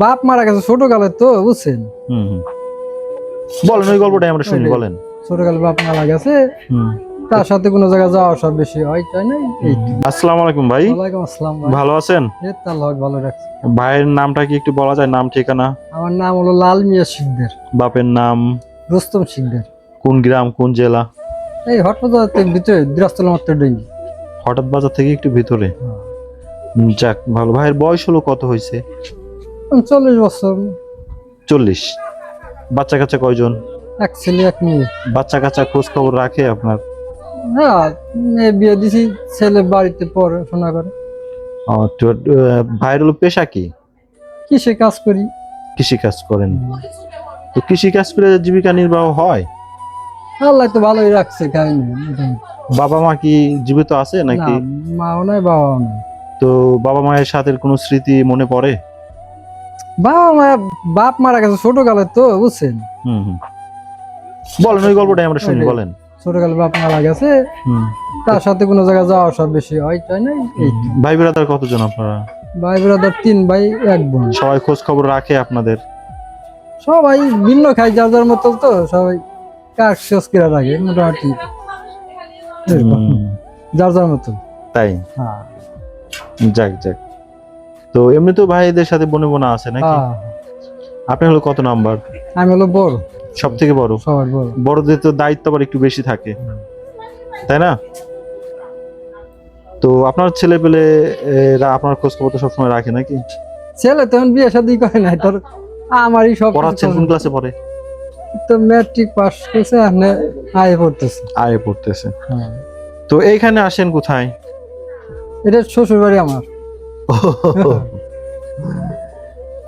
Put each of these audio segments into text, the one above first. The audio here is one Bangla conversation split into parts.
বাপ মারা গেছে ছোটকালে তো বুঝছেন। হুম হুম বলেন ওই গল্পটাই আমরা শুনি, বলেন। ছোটকালে বাপ মারা গেছে, হুম। তার সাথে কোনো জায়গায় যাওয়া আসা বেশি হয় তাই না। আসসালামু আলাইকুম ভাই, ওয়ালাইকুম আসসালাম ভাই। ভালো আছেন? এই তো আল্লাহ ভালো রাখছে। ভাইয়ের নামটা কি একটু বলা যায়, নাম ঠিকানা? আমার নাম হলো লাল মিয়া শিকদার। বাপের নাম? রুস্তম শিকদার। কোন গ্রাম কোন জেলা? এই হটপদার্থের ভিতরে দিরাস্তলা মাত্র ডেঙ্গি। হঠাৎ বাজার থেকে একটু ভিতরে। যাক ভালো। ভাইয়ের বয়স হলো কত হয়েছে? 40 বছর। 40। বাচ্চা কাচ্চা কয়জন? এক ছেলে এক মেয়ে। বাচ্চা কাচ্চা খোঁজ খবর রাখে আপনার? হ্যাঁ, মেয়ে বিয়ে দিছি, ছেলে বাড়িতে পড়াশোনা করে। তো ভাইয়ের হলো পেশা কি? কিসে কাজ করি। কৃষি কাজ করেন? তো কৃষি কাজ করে জীবিকা নির্বাহ হয়? আল্লাহ তো ভালোই রাখছে, খাইনি মোটামুটি। বাবা মা কি জীবিত আছে না, নাকি? মাও নাই বাবাও নাই। তো বাবা মায়ের সাথে কোনো স্মৃতি মনে পড়ে? বাবা মা, বাপ মারা গেছে ছোটকালে তো বুঝছেন। হুম হুম বলেন ওই গল্পটাই আমরা শুনি, বলেন। ছোটকালে বাপ মারা গেছে, হুম। তার সাথে কোনো জায়গায় যাওয়া আসা বেশি হয় তাই না। ভাই ব্রাদার কতজন আপনারা? ভাই ব্রাদার 3 ভাই 1 বোন। সবাই খোঁজ খবর রাখে আপনাদের? সবাই ভিন্ন খাই, যার যার মতো তো সবাই কাজ শেষ করে রাখে মোটামুটি এরকম। যার যার মতো। তাই? হ্যাঁ যাক যাক। তো এমনি তো ভাইদের সাথে বোনে বোনা আছে নাকি? হ্যাঁ। আপনি হলো কত নাম্বার? আমি হলো বড়, সব থেকে বড়? সবার বড়। বড়দের তো দায়িত্ব আবার একটু বেশি থাকে, তাই না? তো আপনার ছেলে পেলে এরা আপনার খোঁজ খবর তো সবসময় রাখে নাকি? ছেলে তখন বিয়ে শাদী করে নাই, তোর আমারই সব কিছু পড়াচ্ছেন কোন ক্লাসে পড়ে? তো ম্যাট্রিক পাস করছে, আপনি আয়ে পড়তেছে। আয়ে পড়তেছে। হ্যাঁ, তো এইখানে আসেন কোথায়? এটা শ্বশুর বাড়ি আমার।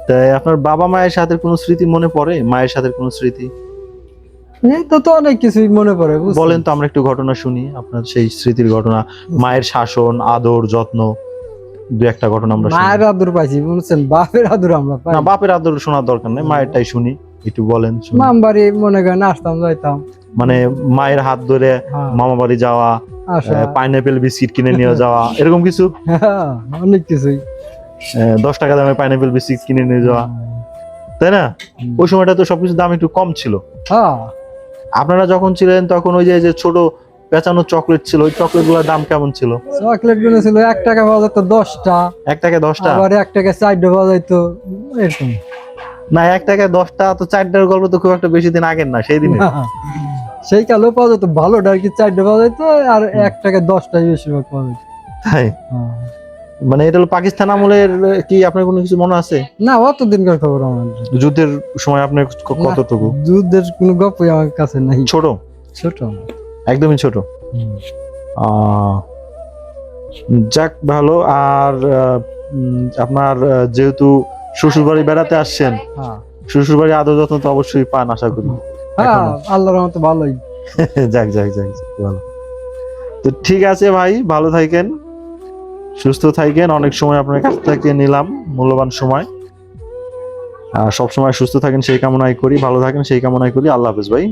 তাই আপনার বাবা মায়ের সাথে কোনো স্মৃতি মনে পড়ে? মায়ের সাথে কোনো স্মৃতি? এই তো অনেক কিছুই মনে পড়ে বুঝছেন? বলেন তো, আমরা একটু ঘটনা শুনি আপনার সেই স্মৃতির ঘটনা। মায়ের শাসন আদর যত্ন, দু একটা ঘটনা আমরা শুনি। মায়ের আদর পাইছি বুঝছেন, বাপের আদর আমরা পাই না, বাপের আদর শোনার দরকার নেই, মায়েরটাই শুনি, একটু বলেন শুনি। মাম বাড়ি মনে করেন আসতাম যাইতাম, মানে মায়ের হাত ধরে হ্যাঁ, মামা বাড়ি যাওয়া, আসা, পাইনাপেল বিস্কিট কিনে নিয়ে যাওয়া, এরকম কিছু? হ্যাঁ, অনেক কিছুই। 10 টাকা দামে পাইনাপেল বিস্কিট কিনে নিয়ে যাওয়া, তাই না? ওই সময়টা তো সবকিছুর দাম একটু কম ছিল। হ্যাঁ, আপনারা যখন ছিলেন তখন ওই যে ছোট পেঁচানো চকলেট ছিল, ওই চকলেট গুলোর দাম কেমন ছিল? চকলেট গুলো ছিল 1 টাকা পাওয়া যেত 10টা, 1 টাকায় 10টা? আবার 1 টাকা 4টা পাওয়া যেত এরকম। না, 1 টাকায় 10টা তো 4টার গল্প তো খুব একটা বেশি দিন আগের না, সেই দিনে। সেই কালেও পাওয়া যেত, ভালোটা আর কি 4টা পাওয়া যেত, আর 1 টাকা 10টাই বেশিরভাগ পাওয়া যেত। তাই? মানে এটা হলো পাকিস্তান আমলের, কি আপনার কোনো কিছু মনে আছে? না, অত দিনকার খবর আমার। যুদ্ধের সময় আপনার কতটুকু? যুদ্ধের কোনো গল্পই আমার কাছে নাই। ছোট? ছোট। একদমই ছোট। যাক ভালো। আর আপনার যেহেতু শ্বশুর বাড়ি বেড়াতে আসছেন, হ্যাঁ, শ্বশুর বাড়ি আদর যত্ন তো অবশ্যই পান আশা করি? হ্যাঁ, আল্লাহর রহমতে ভালোই। যাক যাক যাক যাক, ভালো। তো ঠিক আছে ভাই, ভালো থাকেন, সুস্থ থাকেন। অনেক সময় আপনার কাছ থেকে নিলাম, মূল্যবান সময়। সব সময় সুস্থ থাকেন সেই কামনাই করি, ভালো থাকেন সেই কামনাই করি। আল্লাহ হাফেজ ভাই।